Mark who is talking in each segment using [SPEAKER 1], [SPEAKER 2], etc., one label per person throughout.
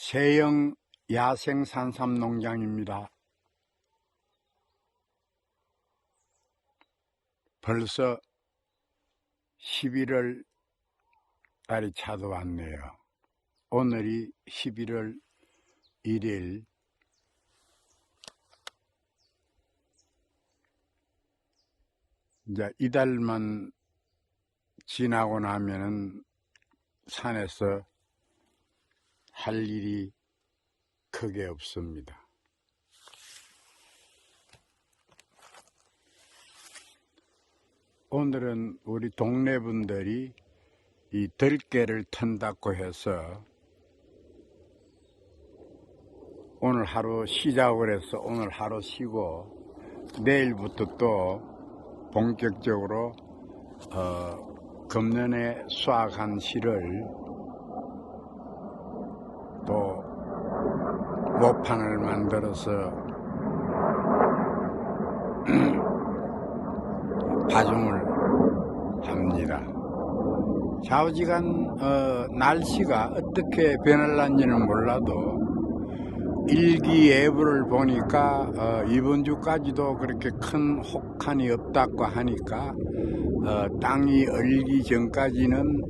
[SPEAKER 1] 세영 야생 산삼 농장입니다. 벌써 11월 달이 찾아왔네요. 오늘이 11월 1일. 이제 이달만 지나고 나면은 산에서 할 일이 크게 없습니다. 오늘은 우리 동네 분들이 이 들깨를 턴다고 해서 오늘 하루 시작을 해서 오늘 하루 쉬고 내일부터 또 본격적으로 금년에 수확한 실을 또 모판을 만들어서 파종을 합니다. 좌우지간 날씨가 어떻게 변할는지는 몰라도 일기예보를 보니까 이번 주까지도 그렇게 큰 혹한이 없다고 하니까 땅이 얼기 전까지는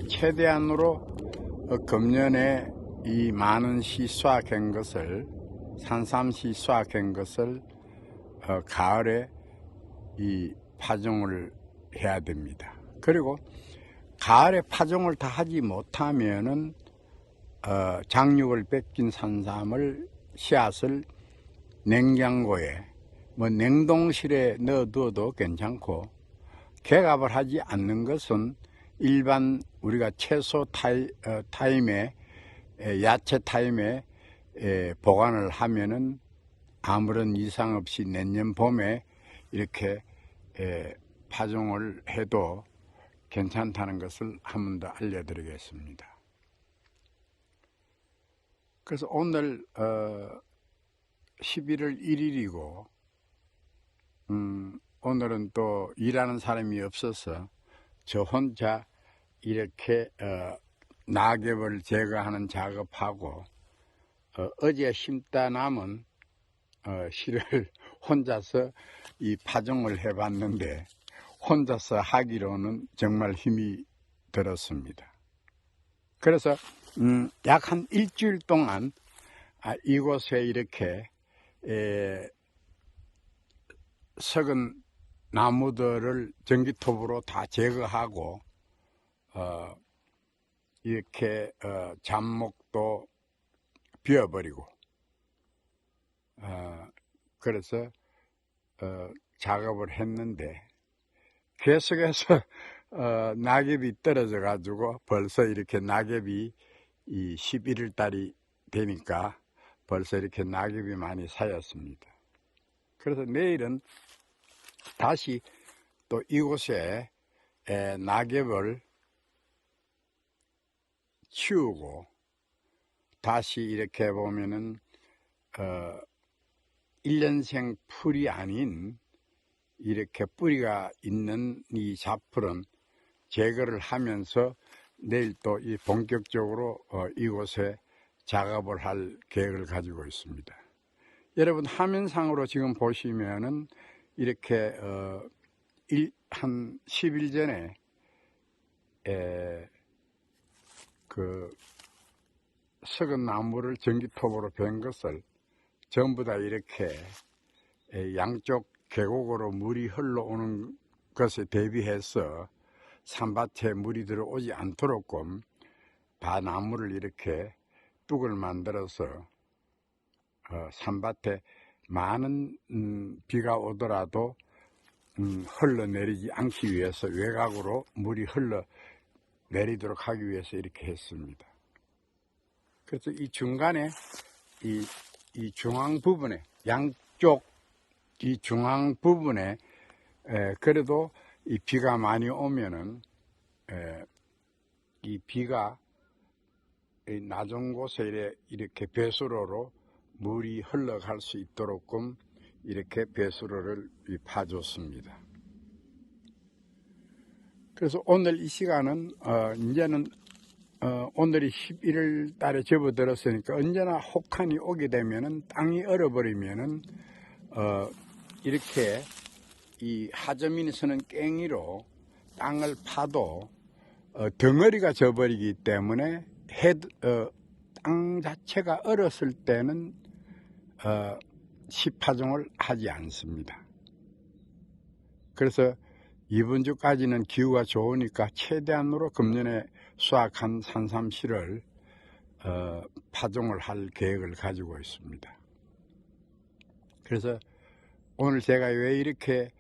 [SPEAKER 1] 최대한으로 금년에 이 많은 씨 수확한 것을 산삼씨 수확한 것을 가을에 이 파종을 해야 됩니다. 그리고 가을에 파종을 다 하지 못하면은 장육을 뺏긴 산삼을 씨앗을 냉장고에 냉동실에 넣어두어도 괜찮고, 개갑을 하지 않는 것은 일반 우리가 채소 타임에 야채 타임에 보관을 하면은 아무런 이상 없이 내년 봄에 이렇게 파종을 해도 괜찮다는 것을 한 번 더 알려드리겠습니다. 그래서 오늘 11월 1일이고 오늘은 또 일하는 사람이 없어서 저 혼자 이렇게 낙엽을 제거하는 작업하고 어제 심다 남은 실을 혼자서 이 파종을 해봤는데 혼자서 하기로는 정말 힘이 들었습니다. 그래서 약 한 일주일 동안 이곳에 이렇게 썩은 나무들을 전기톱으로 다 제거하고 이렇게 잡목도 비워버리고 그래서 작업을 했는데 계속해서 낙엽이 떨어져 가지고 벌써 이렇게 낙엽이 이 11월 달이 되니까 벌써 이렇게 낙엽이 많이 쌓였습니다. 그래서 내일은 다시 또 이곳에 낙엽을 치우고 다시 이렇게 보면은 1년생 풀이 아닌 이렇게 뿌리가 있는 이 잡풀은 제거를 하면서 내일 또 이 본격적으로 이곳에 작업을 할 계획을 가지고 있습니다. 여러분 화면상으로 지금 보시면은 이렇게 한 10일 전에 그 썩은 나무를 전기톱으로 벤 것을 전부 다 이렇게 양쪽 계곡으로 물이 흘러오는 것에 대비해서 산밭에 물이 들어오지 않도록끔 다 나무를 이렇게 뚝을 만들어서 산밭에 많은 비가 오더라도 흘러내리지 않기 위해서 외곽으로 물이 흘러내리도록 하기 위해서 이렇게 했습니다. 그래서 이 중간에 이 중앙 부분에 양쪽 이 중앙 부분에 그래도 이 비가 많이 오면은 이 비가 낮은 곳에 이렇게 배수로로 물이 흘러갈 수 있도록끔 이렇게 배수로를 파줬습니다. 그래서 오늘 이 시간은 이제는 오늘이 11월 달에 접어들었으니까 언제나 혹한이 오게 되면은 땅이 얼어버리면은 이렇게 이 하저민이 서는 깽이로 땅을 파도 덩어리가 져버리기 때문에 땅 자체가 얼었을 때는 시파종을 하지 않습니다. 그래서 이번 주까지는 기후가 좋으니까 최대한으로 금년에 수확한 산삼씨를 파종을 할 계획을 가지고 있습니다. 그래서 오늘 제가 왜 이렇게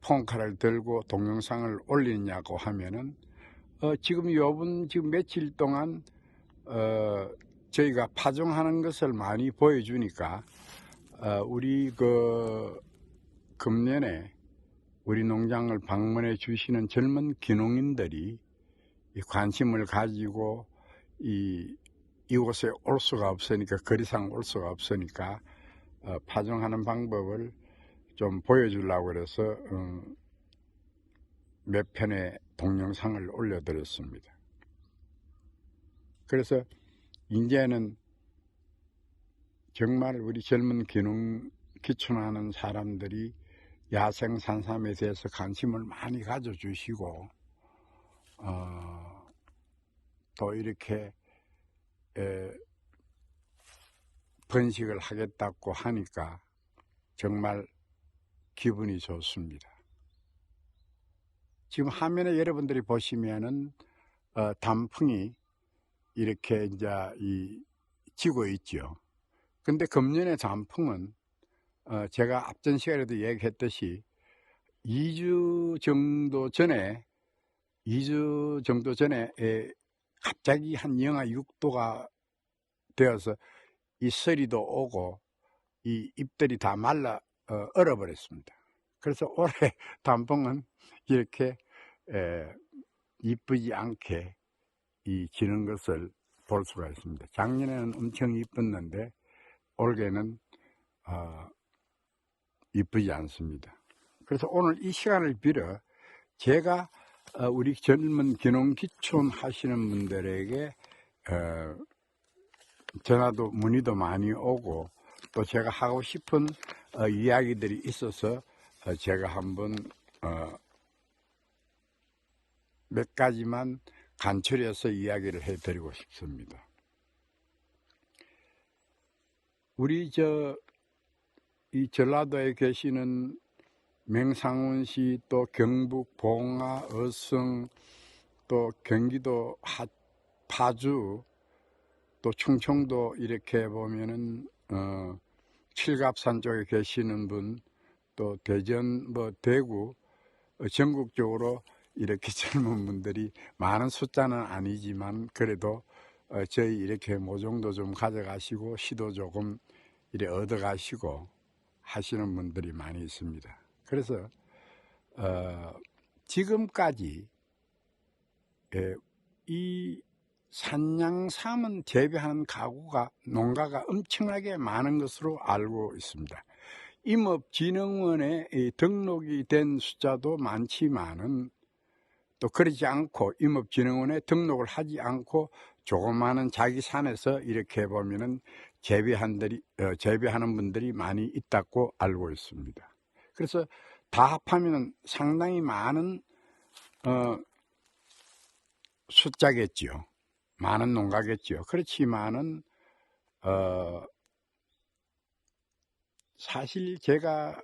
[SPEAKER 1] 폰카를 들고 동영상을 올리냐고 하면은 지금 며칠 동안 저희가 파종하는 것을 많이 보여주니까 우리 금년에 우리 농장을 방문해 주시는 젊은 귀농인들이 관심을 가지고 이곳에 올 수가 없으니까, 거리상 올 수가 없으니까 파종하는 방법을 좀 보여주려고 그래서 몇 편의 동영상을 올려드렸습니다. 그래서 이제는 정말 우리 젊은 기촌하는 사람들이 야생 산삼에 대해서 관심을 많이 가져주시고 또 이렇게 번식을 하겠다고 하니까 정말 기분이 좋습니다. 지금 화면에 여러분들이 보시면은 단풍이 이렇게 이제 지고 있죠. 근데 금년의 단풍은 제가 앞전 시간에도 얘기했듯이 2주 정도 전에 갑자기 한 영하 6도가 되어서 이 서리도 오고 이 잎들이 다 말라 얼어버렸습니다. 그래서 올해 단풍은 이렇게 이쁘지 않게 지는 것을 볼 수가 있습니다. 작년에는 엄청 이뻤는데 올해는 이쁘지 않습니다. 그래서 오늘 이 시간을 빌어 제가 우리 젊은 귀농귀촌 하시는 분들에게 전화도 문의도 많이 오고 또 제가 하고 싶은 이야기들이 있어서 제가 한번 몇 가지만 간추려서 이야기를 해드리고 싶습니다. 우리 이 전라도에 계시는 맹상원시, 또 경북 봉화, 어성, 또 경기도 파주, 또 충청도 이렇게 보면은 칠갑산 쪽에 계시는 분, 또 대전, 대구, 전국적으로 이렇게 젊은 분들이 많은 숫자는 아니지만 그래도 저희 이렇게 모종도 좀 가져가시고 시도 조금 이래 얻어가시고 하시는 분들이 많이 있습니다. 그래서 지금까지 이 산양삼은 재배하는 농가가 엄청나게 많은 것으로 알고 있습니다. 임업진흥원에 등록이 된 숫자도 많지만은 또 그러지 않고 임업진흥원에 등록을 하지 않고 조그마한 자기 산에서 이렇게 보면은 재배하는 분들이 많이 있다고 알고 있습니다. 그래서 다 합하면 상당히 많은 숫자겠지요. 많은 농가겠지요. 그렇지만은 사실 제가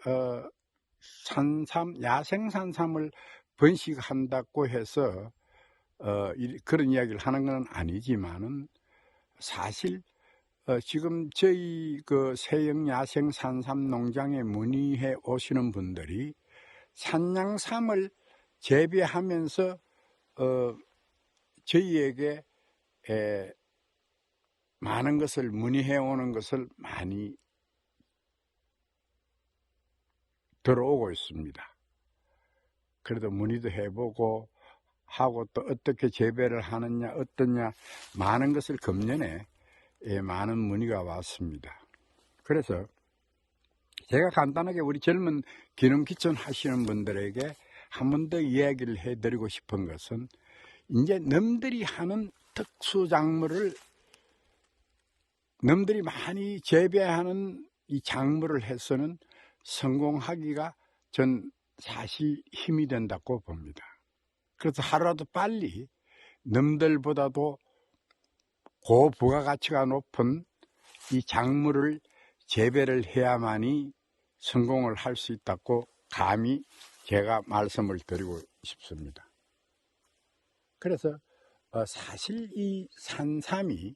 [SPEAKER 1] 야생 산삼을 번식한다고 해서 그런 이야기를 하는 건 아니지만은 사실 지금 저희 세영 야생 산삼 농장에 문의해 오시는 분들이 산양삼을 재배하면서 저희에게 많은 것을 문의해 오는 것을 많이 들어오고 있습니다. 그래도 문의도 해보고 하고 또 어떻게 재배를 하느냐 어떠냐 많은 것을 금년에 많은 문의가 왔습니다. 그래서 제가 간단하게 우리 젊은 귀농귀촌 하시는 분들에게 한 번 더 이야기를 해드리고 싶은 것은 이제 남들이 하는 특수작물을 남들이 많이 재배하는 이 작물을 해서는 성공하기가 전 사실 힘이 된다고 봅니다. 그래서 하루라도 빨리 남들보다도 고부가가치가 높은 이 작물을 재배를 해야만이 성공을 할 수 있다고 감히 제가 말씀을 드리고 싶습니다. 그래서 사실 이 산삼이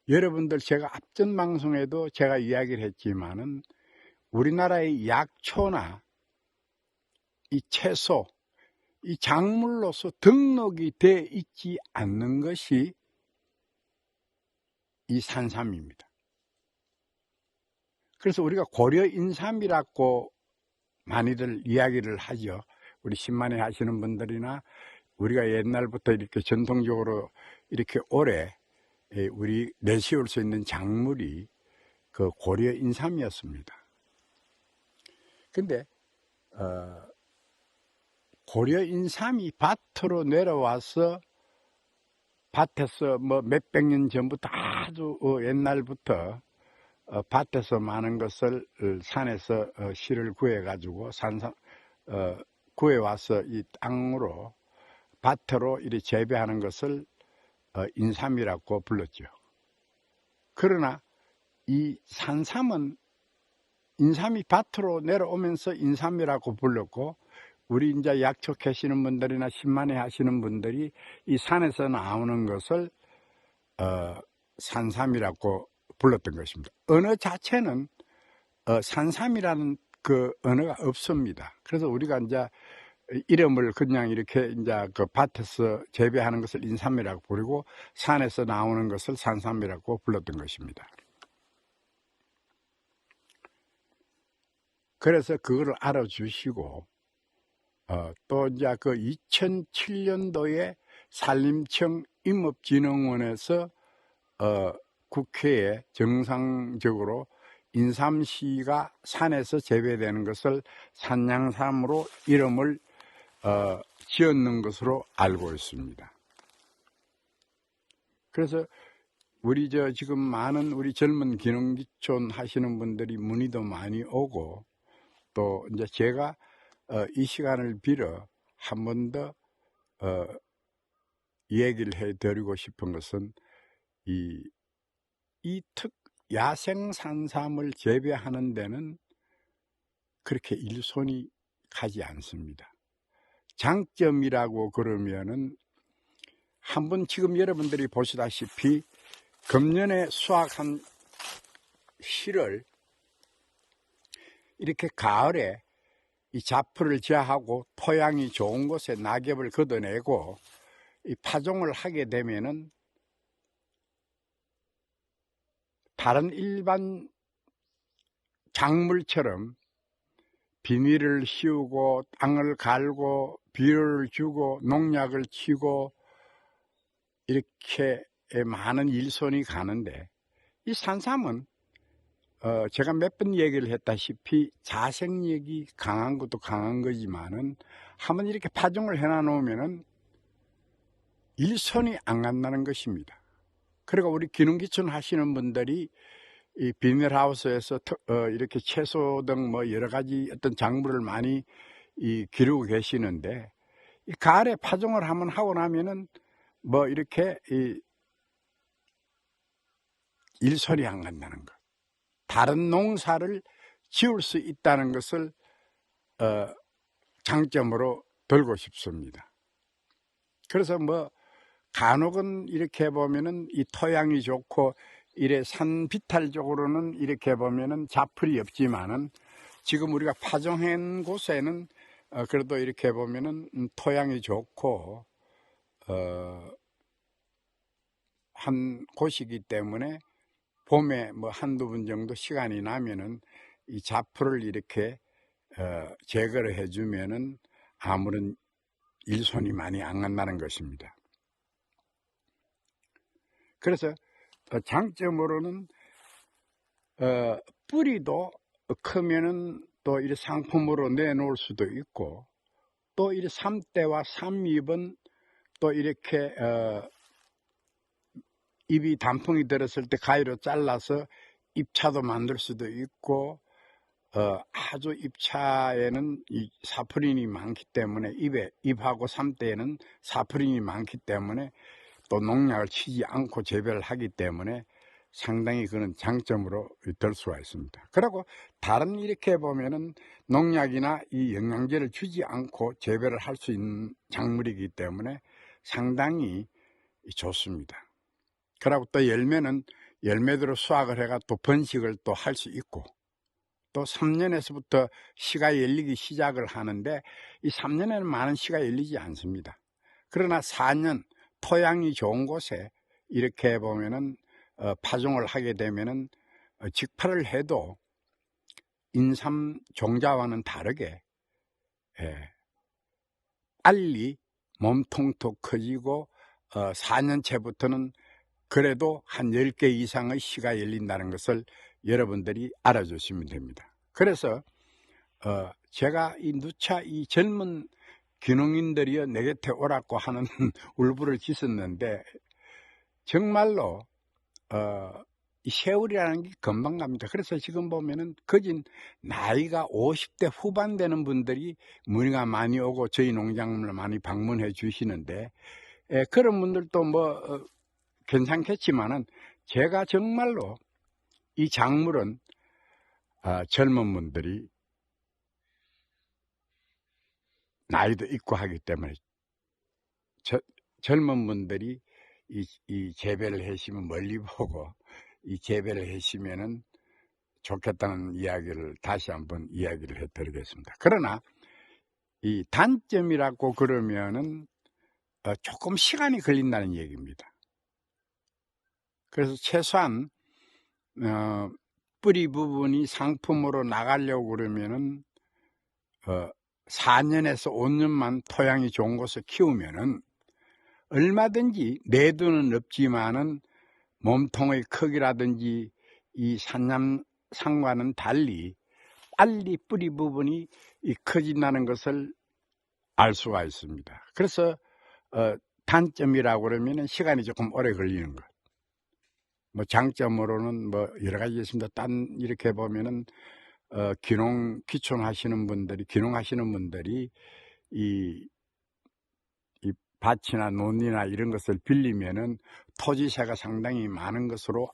[SPEAKER 1] 여러분들 제가 앞전 방송에도 제가 이야기를 했지만은 우리나라의 약초나 이 채소, 이 작물로서 등록이 돼 있지 않는 것이 이 산삼입니다. 그래서 우리가 고려인삼이라고 많이들 이야기를 하죠. 우리 신만회 하시는 분들이나 우리가 옛날부터 이렇게 전통적으로 이렇게 오래 우리 내세울 수 있는 작물이 그 고려인삼이었습니다. 근데 고려인삼이 밭으로 내려와서 밭에서 뭐 몇백 년 전부터 아주 옛날부터 밭에서 많은 것을 산에서 실을 구해가지고 구해와서 이 땅으로 밭으로 이렇게 재배하는 것을 인삼이라고 불렀죠. 그러나 이 산삼은 인삼이 밭으로 내려오면서 인삼이라고 불렀고, 우리 이제 약초 캐시는 분들이나 신만회 하시는 분들이 이 산에서 나오는 것을 산삼이라고 불렀던 것입니다. 언어 자체는 산삼이라는 그 언어가 없습니다. 그래서 우리가 이제 이름을 그냥 이렇게 이제 그 밭에서 재배하는 것을 인삼이라고 부르고 산에서 나오는 것을 산삼이라고 불렀던 것입니다. 그래서 그걸 알아주시고 또 이제 그 2007년도에 산림청 임업진흥원에서 국회에 정상적으로 인삼씨가 산에서 재배되는 것을 산양삼으로 이름을 지었는 것으로 알고 있습니다. 그래서 우리 지금 많은 우리 젊은 기농기촌 하시는 분들이 문의도 많이 오고, 또 이제 제가 이 시간을 빌어 한 번 더 얘기를 해드리고 싶은 것은 이 야생 산삼을 재배하는 데는 그렇게 일손이 가지 않습니다. 장점이라고 그러면은 한번 지금 여러분들이 보시다시피 금년에 수확한 실을 이렇게 가을에 이 자풀을 제하고 토양이 좋은 곳에 낙엽을 걷어내고 이 파종을 하게 되면은 다른 일반 작물처럼 비닐을 씌우고 땅을 갈고 비료를 주고 농약을 치고 이렇게 많은 일손이 가는데, 이 산삼은 제가 몇 번 얘기를 했다시피 자생력이 강한 것도 강한 거지만은 한번 이렇게 파종을 해놔 놓으면은 일손이 안 간다는 것입니다. 그리고 우리 기농기촌 하시는 분들이 이 비닐하우스에서 이렇게 채소 등 뭐 여러 가지 어떤 작물을 많이 기르고 계시는데, 이 가을에 파종을 한번 하고 나면은 뭐 이렇게 일손이 안 간다는 것, 다른 농사를 지을 수 있다는 것을 장점으로 들고 싶습니다. 그래서 뭐 간혹은 이렇게 보면은 이 토양이 좋고 이래 산비탈 쪽으로는 이렇게 보면은 자풀이 없지만은 지금 우리가 파종한 곳에는 그래도 이렇게 보면은 토양이 좋고 한 곳이기 때문에 봄에 뭐 한두 번 정도 시간이 나면은 이 자풀을 이렇게 제거를 해주면은 아무런 일손이 많이 안 간다는 것입니다. 그래서 장점으로는 뿌리도 크면은 또 이 상품으로 내놓을 수도 있고, 또 이 3대와 3잎은 또 이렇게 잎이 단풍이 들었을 때 가위로 잘라서 잎차도 만들 수도 있고, 아주 잎차에는 이 사프린이 많기 때문에, 잎하고 3대에는 사프린이 많기 때문에 또 농약을 치지 않고 재배를 하기 때문에 상당히 그런 장점으로 들 수가 있습니다. 그리고 다른 이렇게 보면은 농약이나 이 영양제를 주지 않고 재배를 할 수 있는 작물이기 때문에 상당히 좋습니다. 그리고 또 열매는 열매대로 수확을 해가 또 번식을 또 할 수 있고, 또 3년에서부터 씨가 열리기 시작을 하는데 이 3년에는 많은 씨가 열리지 않습니다. 그러나 4년 토양이 좋은 곳에 이렇게 보면은 파종을 하게 되면은 직파를 해도 인삼 종자와는 다르게 빨리 몸통도 커지고 4년째부터는 그래도 한 10개 이상의 씨가 열린다는 것을 여러분들이 알아주시면 됩니다. 그래서 제가 이 누차 이 젊은 귀농인들이여 내 곁에 오라고 하는 울부를 짓었는데 정말로 이 세월이라는 게 금방 갑니다. 그래서 지금 보면은 거진 나이가 50대 후반 되는 분들이 문의가 많이 오고 저희 농장을 많이 방문해 주시는데, 그런 분들도 뭐 괜찮겠지만은 제가 정말로 이 작물은 젊은 분들이 나이도 있고 하기 때문에 젊은 분들이 이 재배를 하시면 멀리 보고 이 재배를 하시면은 좋겠다는 이야기를 다시 한번 이야기를 해드리겠습니다. 그러나 이 단점이라고 그러면은 조금 시간이 걸린다는 얘기입니다. 그래서 최소한 뿌리 부분이 상품으로 나가려고 그러면은 4년에서 5년만 토양이 좋은 곳을 키우면은 얼마든지 내두는 없지만은 몸통의 크기라든지 이 산남상과는 달리 빨리 뿌리 부분이 커진다는 것을 알 수가 있습니다. 그래서 단점이라고 그러면은 시간이 조금 오래 걸리는 것. 뭐 장점으로는 뭐 여러 가지 있습니다. 이렇게 보면은 귀농하시는 분들이 이 밭이나 논이나 이런 것을 빌리면은 토지세가 상당히 많은 것으로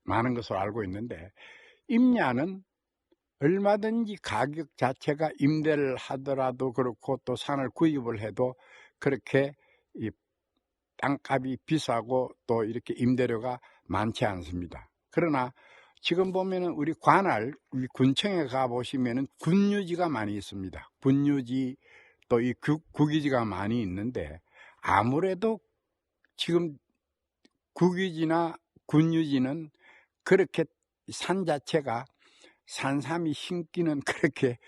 [SPEAKER 1] 알고 있는데, 임야는 얼마든지 가격 자체가 임대를 하더라도 그렇고 또 산을 구입을 해도 그렇게 이 땅값이 비싸고 또 이렇게 임대료가 많지 않습니다. 그러나 지금 보면은 우리 군청에 가보시면은 군유지가 많이 있습니다. 군유지 또 이 국유지가 많이 있는데, 아무래도 지금 국유지나 군유지는 그렇게 산 자체가 산삼이 심기는 그렇게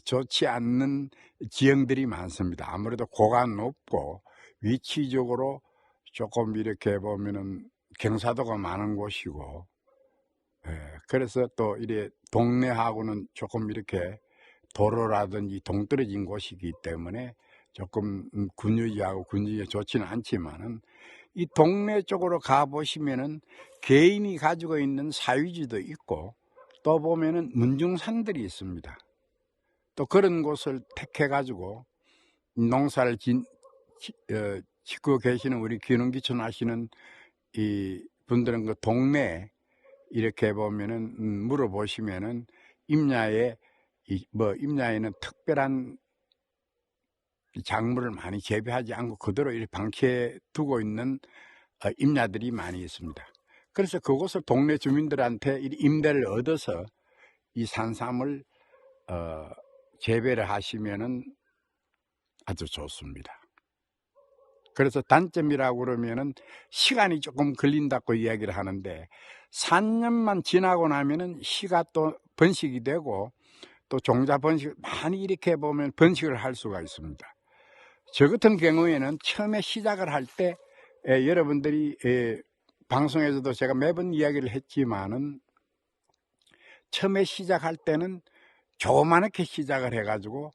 [SPEAKER 1] 좋지 않는 지형들이 많습니다. 아무래도 고가 높고 위치적으로 조금 이렇게 보면은 경사도가 많은 곳이고, 그래서 또 이래 동네하고는 조금 이렇게 도로라든지 동떨어진 곳이기 때문에 조금 군유지가 좋지는 않지만은, 이 동네 쪽으로 가보시면은 개인이 가지고 있는 사유지도 있고 또 보면은 문중산들이 있습니다. 또 그런 곳을 택해 가지고 농사를 짓고 계시는 우리 귀농귀촌 하시는 이 분들은 그 동네에 이렇게 보면은 물어보시면은 임야에는 특별한 작물을 많이 재배하지 않고 그대로 이렇게 방치해 두고 있는 임야들이 많이 있습니다. 그래서 그곳을 동네 주민들한테 임대를 얻어서 이 산삼을 재배를 하시면은 아주 좋습니다. 그래서 단점이라고 그러면은 시간이 조금 걸린다고 이야기를 하는데, 3년만 지나고 나면은 씨가 또 번식이 되고 또 종자 번식 많이 이렇게 보면 번식을 할 수가 있습니다. 저 같은 경우에는 처음에 시작을 할 때 여러분들이 방송에서도 제가 매번 이야기를 했지만은, 처음에 시작할 때는 조그맣게 시작을 해가지고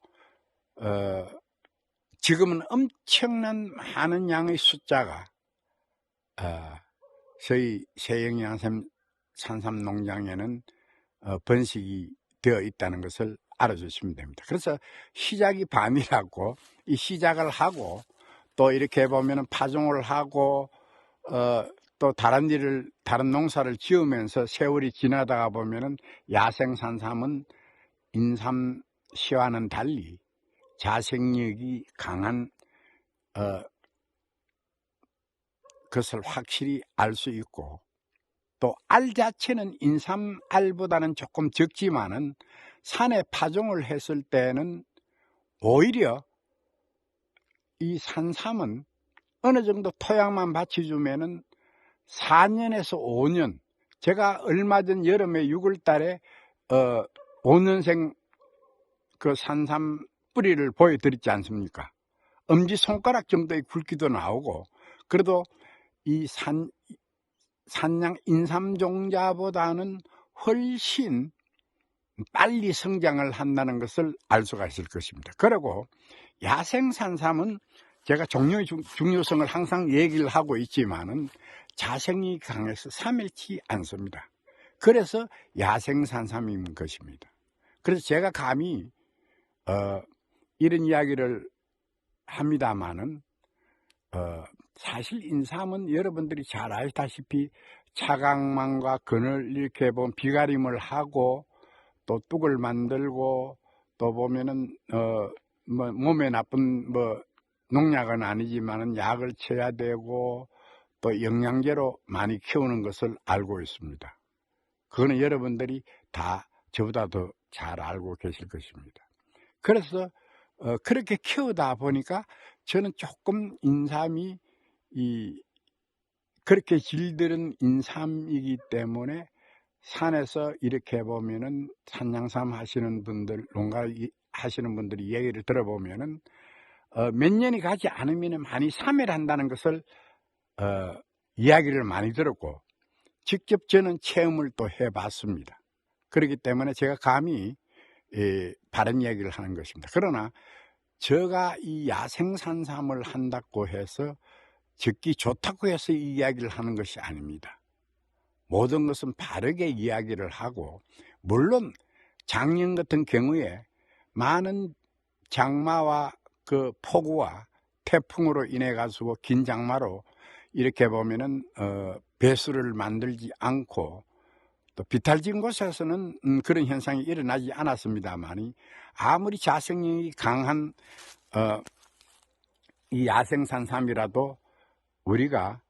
[SPEAKER 1] 지금은 엄청난 많은 양의 숫자가 저희 세영양샘 산삼 농장에는 번식이 되어 있다는 것을 알아주시면 됩니다. 그래서 시작이 반이라고, 이 시작을 하고 또 이렇게 보면은 파종을 하고 또 다른 농사를 지으면서 세월이 지나다가 보면은 야생 산삼은 인삼씨와는 달리 자생력이 강한 것을 확실히 알 수 있고, 또 알 자체는 인삼알보다는 조금 적지만은 산에 파종을 했을 때는 오히려 이 산삼은 어느 정도 토양만 받쳐주면은 4년에서 5년, 제가 얼마 전 여름에 6월 달에 5년생 그 산삼 뿌리를 보여드렸지 않습니까? 엄지손가락 정도의 굵기도 나오고, 그래도 이 산양 인삼종자보다는 훨씬 빨리 성장을 한다는 것을 알 수가 있을 것입니다. 그리고 야생 산삼은 제가 종류의 중요성을 항상 얘기를 하고 있지만은 자생이 강해서 사멸치 않습니다. 그래서 야생 산삼인 것입니다. 그래서 제가 감히 이런 이야기를 합니다마는 사실 인삼은 여러분들이 잘 아시다시피 차강망과 그늘 이렇게 보면 비가림을 하고 또 뚝을 만들고 또 보면은 몸에 나쁜 농약은 아니지만은 약을 쳐야 되고 또 영양제로 많이 키우는 것을 알고 있습니다. 그거는 여러분들이 다 저보다 더 잘 알고 계실 것입니다. 그래서 그렇게 키우다 보니까 저는 조금 인삼이 그렇게 질들은 인삼이기 때문에 산에서 이렇게 보면은 산양삼 하시는 분들, 농가 하시는 분들이 얘기를 들어보면은 몇 년이 가지 않으면 많이 사멸한다는 것을 이야기를 많이 들었고, 직접 저는 체험을 또 해봤습니다. 그렇기 때문에 제가 감히 바른 이야기를 하는 것입니다. 그러나 제가 이 야생산삼을 한다고 해서 듣기 좋다고 해서 이 이야기를 하는 것이 아닙니다. 모든 것은 바르게 이야기를 하고, 물론 작년 같은 경우에 많은 장마와 그 폭우와 태풍으로 인해 가지고 긴 장마로 이렇게 보면은 배수를 만들지 않고 또 비탈진 곳에서는 그런 현상이 일어나지 않았습니다만이, 아무리 자생력이 강한 이 야생산삼이라도 우리가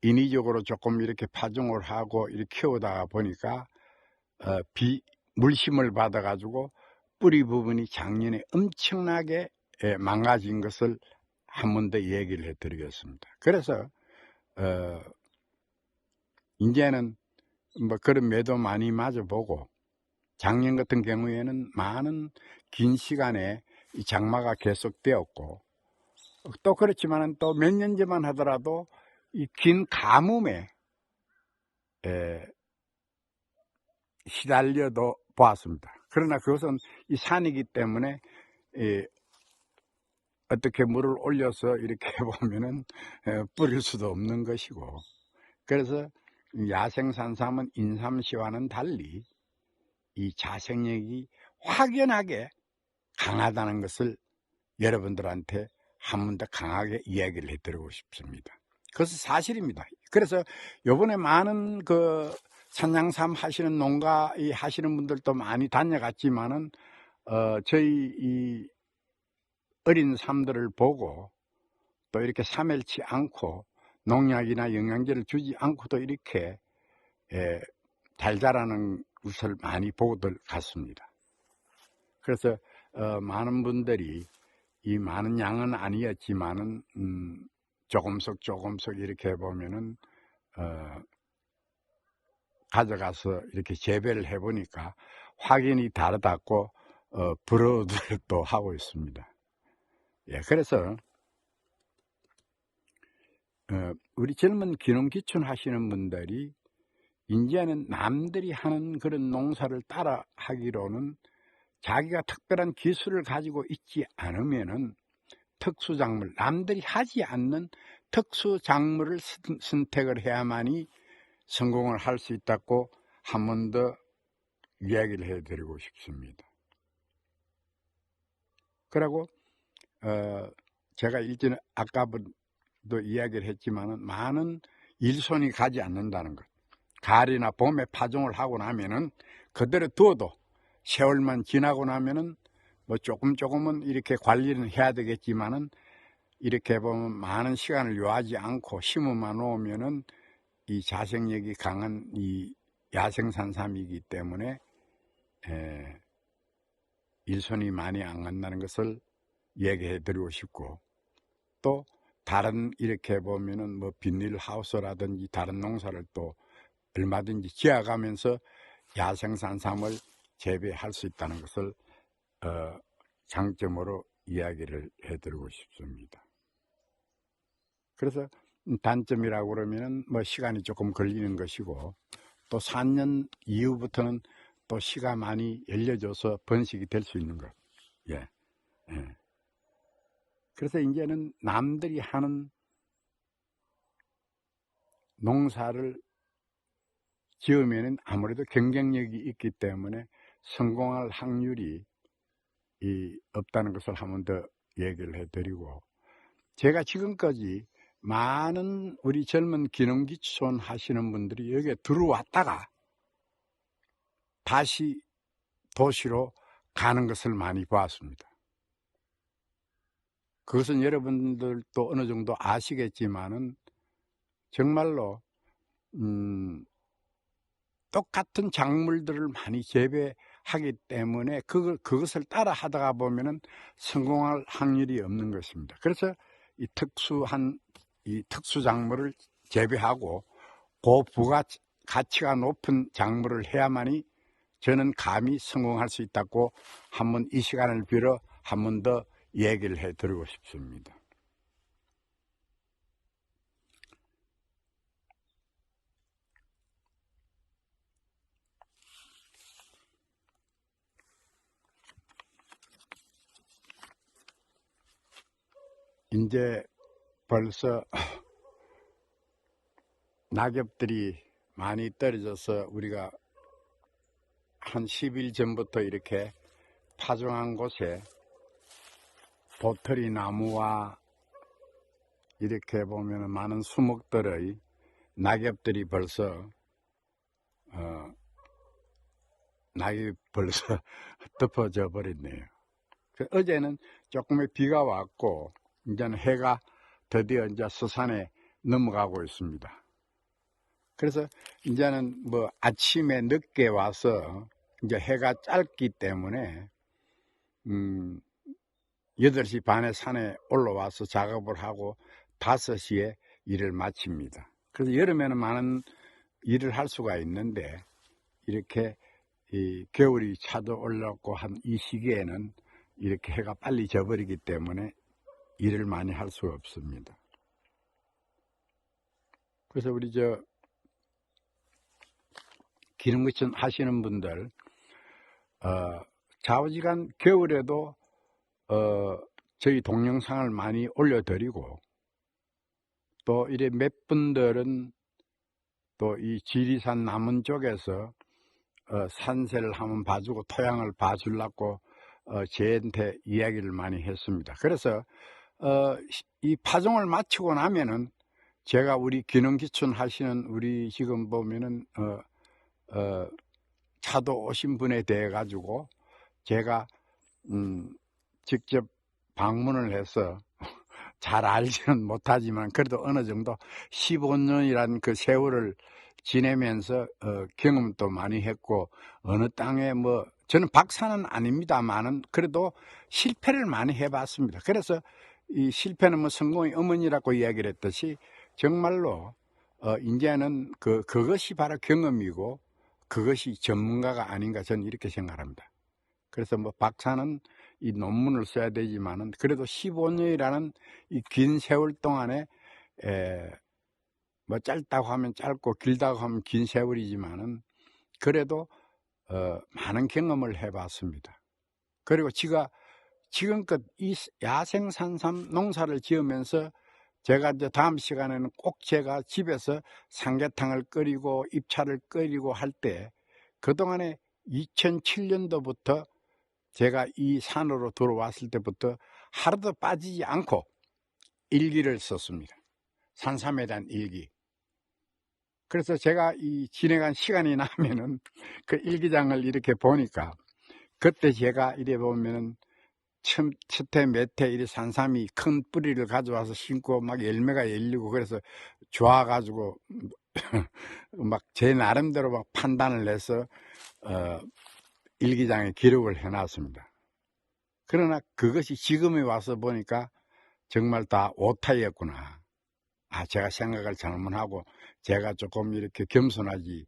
[SPEAKER 1] 인위적으로 조금 이렇게 파종을 하고 이렇게 키우다가 보니까 물심을 받아 가지고 뿌리 부분이 작년에 엄청나게 망가진 것을 한 번 더 얘기를 해 드리겠습니다. 그래서 이제는 그런 매도 많이 맞아보고, 작년 같은 경우에는 많은 긴 시간에 이 장마가 계속되었고, 또 그렇지만은 또 몇 년 전만 하더라도 이 긴 가뭄에 시달려도 보았습니다. 그러나 그것은 이 산이기 때문에 어떻게 물을 올려서 이렇게 보면은 뿌릴 수도 없는 것이고, 그래서 야생산삼은 인삼씨와는 달리 이 자생력이 확연하게 강하다는 것을 여러분들한테 한 번 더 강하게 이야기를 해드리고 싶습니다. 그것은 사실입니다. 그래서 요번에 많은 그 산양삼 하시는 농가 하시는 분들도 많이 다녀갔지만은 저희 이 어린 삶들을 보고 또 이렇게 사멸치 않고 농약이나 영양제를 주지 않고도 이렇게 잘 자라는 것을 많이 보고들 갔습니다. 그래서 많은 분들이 이 많은 양은 아니었지만은 조금씩 이렇게 보면은 가져가서 이렇게 재배를 해보니까 확연히 다르다고 부러워들 또 하고 있습니다. 예, 그래서 우리 젊은 기농기촌 하시는 분들이 이제는 남들이 하는 그런 농사를 따라 하기로는 자기가 특별한 기술을 가지고 있지 않으면은 특수작물, 남들이 하지 않는 특수작물을 선택을 해야만이 성공을 할 수 있다고 한 번 더 이야기를 해드리고 싶습니다. 그리고 제가 일전에 아까도 이야기를 했지만은 많은 일손이 가지 않는다는 것. 가을이나 봄에 파종을 하고 나면은 그대로 두어도 세월만 지나고 나면은 뭐 조금은 이렇게 관리는 해야 되겠지만은 이렇게 보면 많은 시간을 요하지 않고 심어만 놓으면은 이 자생력이 강한 이 야생산삼이기 때문에 일손이 많이 안 간다는 것을 얘기해 드리고 싶고, 또 다른 이렇게 보면은 뭐 비닐하우스라든지 다른 농사를 또 얼마든지 지어가면서 야생산삼을 재배할 수 있다는 것을 장점으로 이야기를 해드리고 싶습니다. 그래서 단점이라고 그러면은 뭐 시간이 조금 걸리는 것이고, 또 4년 이후부터는 또 씨가 많이 열려져서 번식이 될 수 있는 것. 예. 그래서 이제는 남들이 하는 농사를 지으면 아무래도 경쟁력이 있기 때문에 성공할 확률이 없다는 것을 한 번 더 얘기를 해드리고, 제가 지금까지 많은 우리 젊은 기농기촌 하시는 분들이 여기에 들어왔다가 다시 도시로 가는 것을 많이 봤습니다. 그것은 여러분들도 어느 정도 아시겠지만은 정말로 똑같은 작물들을 많이 재배하기 때문에 그것을 따라 하다가 보면은 성공할 확률이 없는 것입니다. 그래서 이 특수 작물을 재배하고 고부가치가 높은 작물을 해야만이 저는 감히 성공할 수 있다고 한번 이 시간을 빌어 한 번 더 얘기를 해드리고 싶습니다. 이제 벌써 낙엽들이 많이 떨어져서 우리가 한 10일 전부터 이렇게 파종한 곳에 도토리 나무와 이렇게 보면 많은 수목들의 낙엽들이 벌써 낙엽이 벌써 덮어져 버렸네요. 어제는 조금의 비가 왔고 이제는 해가 드디어 이제 서산에 넘어가고 있습니다. 그래서 이제는 뭐 아침에 늦게 와서 이제 해가 짧기 때문에 8시 반에 산에 올라와서 작업을 하고 5시에 일을 마칩니다. 그래서 여름에는 많은 일을 할 수가 있는데 이렇게 겨울이 찾아올랐고 한 이 시기에는 이렇게 해가 빨리 져버리기 때문에 일을 많이 할 수가 없습니다. 그래서 우리 기농기촌 하시는 분들 좌우지간 겨울에도 저희 동영상을 많이 올려드리고, 또 이래 몇 분들은 또 이 지리산 남원 쪽에서 산세를 한번 봐주고 토양을 봐주려고 저한테 이야기를 많이 했습니다. 그래서 이 파종을 마치고 나면은 제가 우리 기농기촌 하시는 우리 지금 보면은 차도 오신 분에 대해 가지고 제가 직접 방문을 해서 잘 알지는 못하지만 그래도 어느 정도 15년이라는 그 세월을 지내면서 경험도 많이 했고, 어느 땅에 뭐 저는 박사는 아닙니다만은 그래도 실패를 많이 해봤습니다. 그래서 이 실패는 뭐 성공의 어머니라고 이야기를 했듯이 정말로 이제는 그것이 바로 경험이고 그것이 전문가가 아닌가 저는 이렇게 생각합니다. 그래서 뭐 박사는 이 논문을 써야 되지만은 그래도 15년이라는 이 긴 세월 동안에 뭐 짧다고 하면 짧고 길다고 하면 긴 세월이지만은 그래도 많은 경험을 해봤습니다. 그리고 지가 지금껏 이 야생 산삼 농사를 지으면서 제가 이제 다음 시간에는 꼭 제가 집에서 삼계탕을 끓이고 입차를 끓이고 할 때 그동안에 2007년도부터 제가 이 산으로 들어왔을 때부터 하루도 빠지지 않고 일기를 썼습니다. 산삼에 대한 일기. 그래서 제가 이 지나간 시간이 나면은 그 일기장을 이렇게 보니까 그때 제가 이래 보면은 첫해 몇해 이래 산삼이 큰 뿌리를 가져와서 심고 막 열매가 열리고 그래서 좋아가지고 막 제 나름대로 막 판단을 해서 일기장에 기록을 해놨습니다. 그러나 그것이 지금에 와서 보니까 정말 다 오타였구나. 아, 제가 생각을 잘못하고 제가 조금 이렇게 겸손하지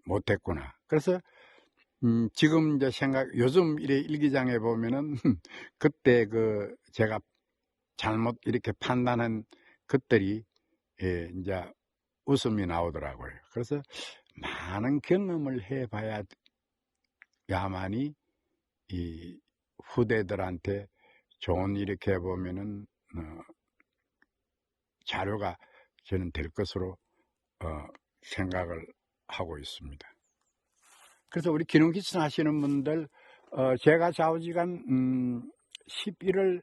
[SPEAKER 1] 못했구나. 그래서 지금 이제 요즘 이래 일기장에 보면은 그때 그 제가 잘못 이렇게 판단한 것들이 이제 웃음이 나오더라고요. 그래서 많은 경험을 해봐야만이 이 후대들한테 좋은 이렇게 보면은 자료가 저는 될 것으로 생각을 하고 있습니다. 그래서 우리 기농기촌 하시는 분들 제가 좌우지간 11월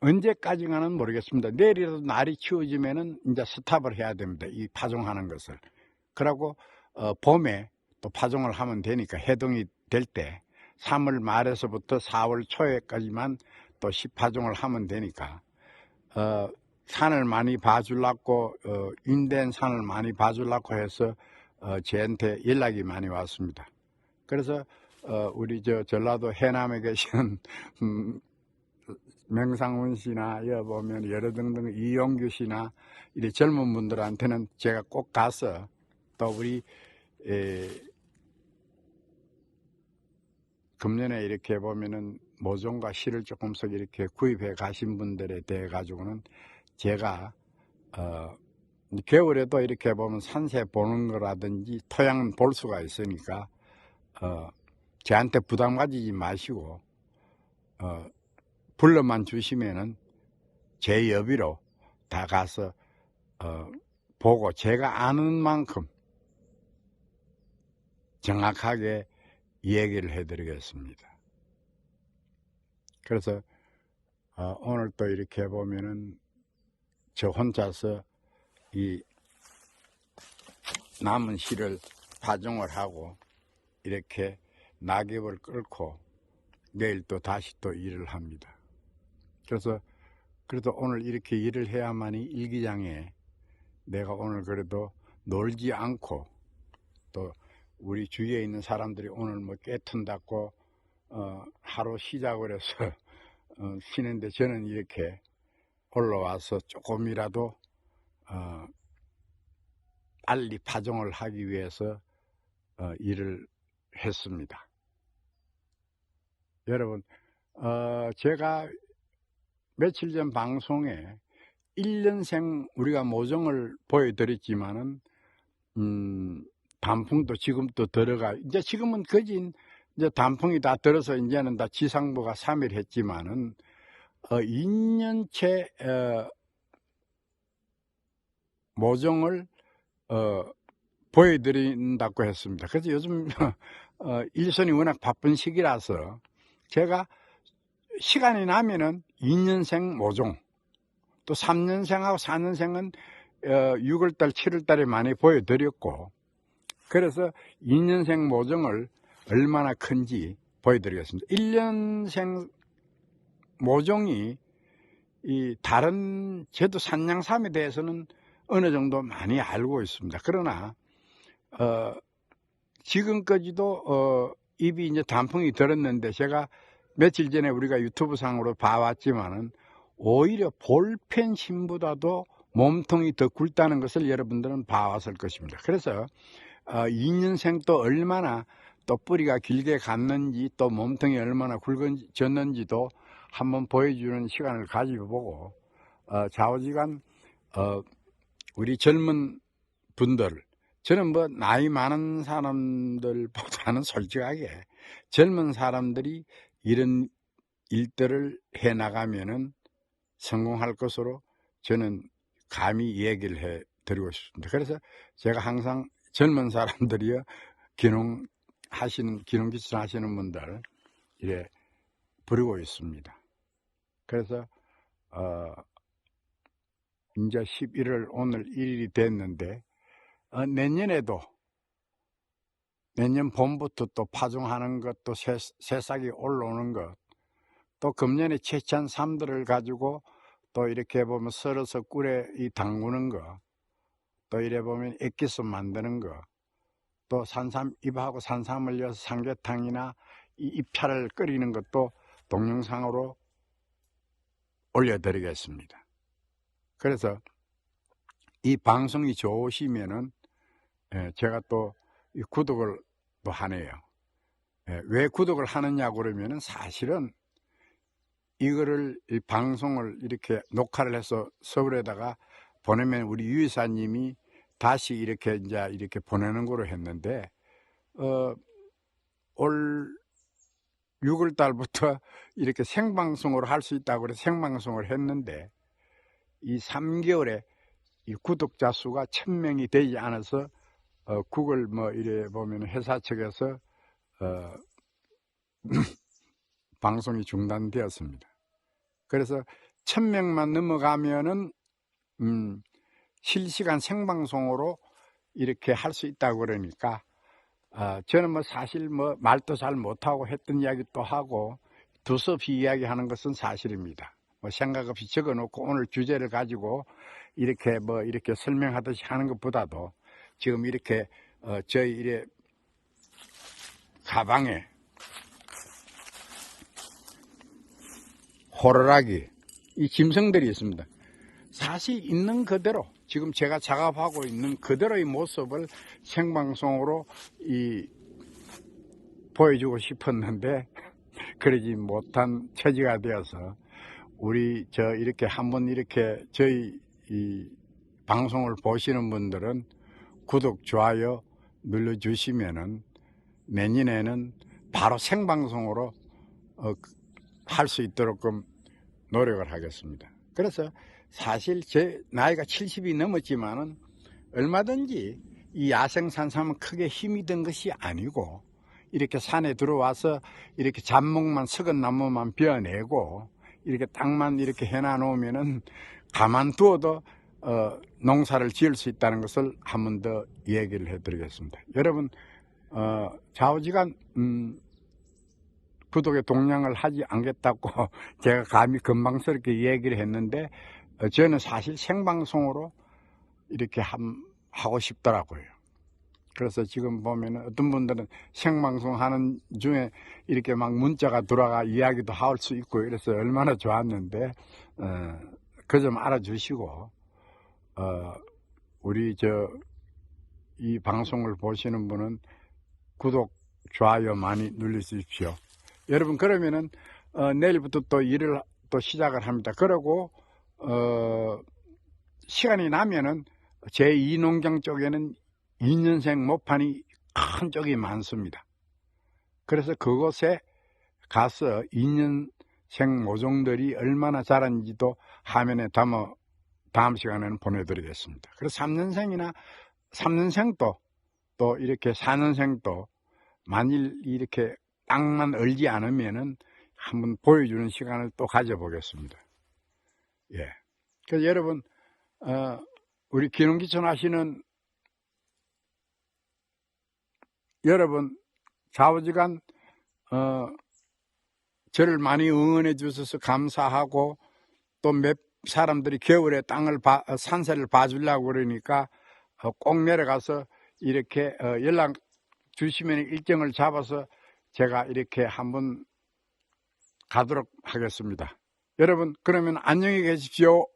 [SPEAKER 1] 언제까지가는 모르겠습니다. 내일이라도 날이 추워지면은 이제 스탑을 해야 됩니다. 이 파종하는 것을. 그러고 봄에 또 파종을 하면 되니까 해동이 될 때 3월 말에서부터 4월 초에까지만 또 시파종을 하면 되니까 산을 많이 봐주려고 인된 산을 많이 봐주려고 해서 저한테 연락이 많이 왔습니다. 그래서 우리 전라도 해남에 계신 명상훈 씨나 여보면 여러 등등 이용규 씨나 이 젊은 분들한테는 제가 꼭 가서 또 우리 금년에 이렇게 보면은 모종과 씨를 조금씩 이렇게 구입해 가신 분들에 대해 가지고는 제가 겨울에도 이렇게 보면 산세 보는 거라든지 토양은 볼 수가 있으니까 저한테 부담 가지지 마시고 불러만 주시면은 제 여비로 다 가서 보고 제가 아는 만큼 정확하게 얘기를 해드리겠습니다. 그래서 오늘 또 이렇게 보면은 저 혼자서 이 남은 씨를 파종을 하고 이렇게 낙엽을 끌고 내일 또 다시 또 일을 합니다. 그래서 그래도 오늘 이렇게 일을 해야만이 일기장에 내가 오늘 그래도 놀지 않고 또 우리 주위에 있는 사람들이 오늘 뭐 깨튼다고 하루 시작을 해서 쉬는데 저는 이렇게 올라와서 조금이라도 빨리 파종을 하기 위해서 일을 했습니다. 여러분 제가 며칠 전 방송에 1년생 우리가 모종을 보여드렸지만은 단풍도 지금 또 들어가 이제 지금은 거진 이제 단풍이 다 들어서 이제는 다 지상부가 3일 했지만은 2년째 모종을 보여드린다고 했습니다. 그래서 요즘 일선이 워낙 바쁜 시기라서 제가 시간이 나면은 2년생 모종 또 3년생하고 4년생은 6월달 7월달에 많이 보여드렸고 그래서 2년생 모종을 얼마나 큰지 보여드리겠습니다. 1년생 모종이 이 다른 제도 산양삼에 대해서는 어느 정도 많이 알고 있습니다. 그러나 지금까지도 잎이 이제 단풍이 들었는데 제가 며칠 전에 우리가 유튜브 상으로 봐왔지만은 오히려 볼펜 심보다도 몸통이 더 굵다는 것을 여러분들은 봐왔을 것입니다. 그래서 2년생 또 얼마나 또 뿌리가 길게 갔는지 또 몸통이 얼마나 굵어졌는지도 한번 보여주는 시간을 가지고 보고 좌우지간 우리 젊은 분들 저는 뭐 나이 많은 사람들보다는 솔직하게 젊은 사람들이 이런 일들을 해 나가면은 성공할 것으로 저는 감히 얘기를 해 드리고 싶습니다. 그래서 제가 항상 젊은 사람들이요, 기농기촌 하시는 분들 이래 부르고 있습니다. 그래서 이제 11월 오늘 1일이 됐는데 내년에도 내년 봄부터 또 파종하는 것, 또 새싹이 올라오는 것, 또 금년에 채취한 삶들을 가지고 또 이렇게 보면 썰어서 꿀에 담그는 거, 또 이래 보면 액기스 만드는 거, 또 잎하고 산삼을 넣어서 삼계탕이나 이 잎차를 끓이는 것도 동영상으로 올려드리겠습니다. 그래서 이 방송이 좋으시면은 제가 또 구독을 또 하네요. 왜 구독을 하느냐 그러면은 사실은 이거를 이 방송을 이렇게 녹화를 해서 서울에다가 보내면 우리 유이사님이 다시 이렇게 이제 이렇게 보내는 거로 했는데 올 6월 달부터 이렇게 생방송으로 할 수 있다고 그래서 생방송을 했는데 이 3개월에 이 구독자 수가 1000명이 되지 않아서 구글 뭐 이래 보면 회사 측에서 방송이 중단되었습니다. 그래서 1000명만 넘어가면은 실시간 생방송으로 이렇게 할 수 있다고 그러니까 저는 뭐 사실 뭐 말도 잘 못하고 했던 이야기도 하고 두서없이 이야기하는 것은 사실입니다. 뭐 생각 없이 적어놓고 오늘 주제를 가지고 이렇게 뭐 이렇게 설명하듯이 하는 것보다도 지금 이렇게 저희 이래 가방에 호루라기 이 짐승들이 있습니다. 사실 있는 그대로 지금 제가 작업하고 있는 그대로의 모습을 생방송으로 보여주고 싶었는데 그러지 못한 처지가 되어서 우리 이렇게 한번 이렇게 저희 이 방송을 보시는 분들은 구독, 좋아요 눌러주시면은 내년에는 바로 생방송으로 할 수 있도록 노력을 하겠습니다. 그래서 사실 제 나이가 70이 넘었지만은 얼마든지 이 야생 산삼은 크게 힘이 든 것이 아니고 이렇게 산에 들어와서 이렇게 잡목만 썩은 나무만 베어내고 이렇게 땅만 이렇게 해놔 놓으면은 가만두어도 농사를 지을 수 있다는 것을 한 번 더 얘기를 해드리겠습니다. 여러분 좌우지간 구독에 동량을 하지 않겠다고 제가 감히 건방스럽게 얘기를 했는데 저는 사실 생방송으로 이렇게 하고 싶더라고요. 그래서 지금 보면 어떤 분들은 생방송 하는 중에 이렇게 막 문자가 들어가 이야기도 할 수 있고 이래서 얼마나 좋았는데 그 점 알아주시고 우리 이 방송을 보시는 분은 구독, 좋아요 많이 눌러주십시오. 여러분 그러면은 내일부터 또 일을 또 시작을 합니다. 그리고 시간이 나면은 제2농경 쪽에는 2년생 모판이 큰 쪽이 많습니다. 그래서 그곳에 가서 2년생 모종들이 얼마나 자란지도 화면에 담아 다음 시간에는 보내드리겠습니다. 그래서 3년생도 또 이렇게 4년생도 만일 이렇게 땅만 얼지 않으면은 한번 보여주는 시간을 또 가져보겠습니다. 예. 그래서 여러분, 우리 기농기촌 하시는 여러분, 좌우지간, 저를 많이 응원해 주셔서 감사하고 또 몇 사람들이 겨울에 산세를 봐주려고 그러니까 꼭 내려가서 이렇게 연락 주시면 일정을 잡아서 제가 이렇게 한번 가도록 하겠습니다. 여러분, 그러면 안녕히 계십시오.